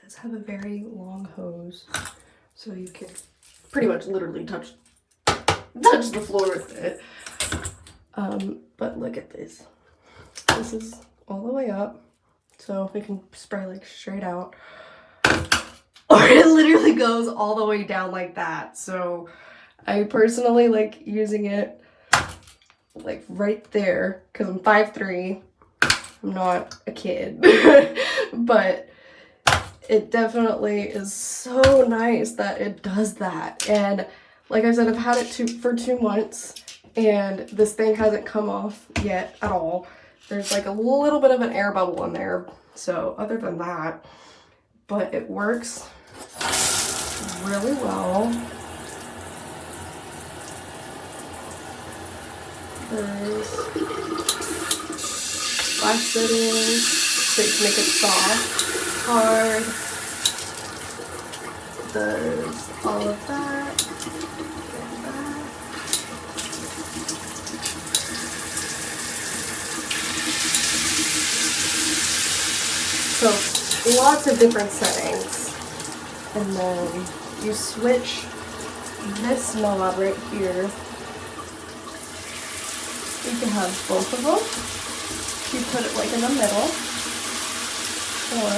does have a very long hose, so you can pretty much literally touch the floor with it. But look at this. This is all the way up, so we can spray like straight out. Or it literally goes all the way down like that. So I personally like using it like right there because I'm 5'3". I'm not a kid. But it definitely is so nice that it does that. And like I said, I've had it for 2 months and this thing hasn't come off yet at all. There's like a little bit of an air bubble in there. So other than that, but it works really well. There's 5 settings, so you can make it soft, hard. Does all of that. And that. So lots of different settings. And then you switch this knob right here. You can have both of them. You put it like in the middle. Or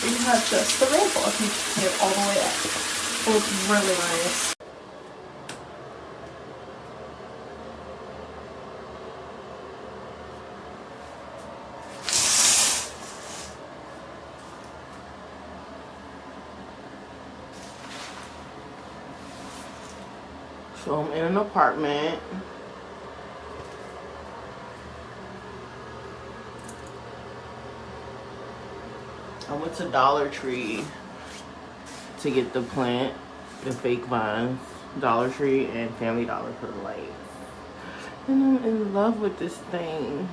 you can have just the rainbow if you put it all the way up. And it's really nice. So I'm in an apartment. I went to Dollar Tree to get the plant, the fake vines. Dollar Tree and Family Dollar for the lights. And I'm in love with this thing.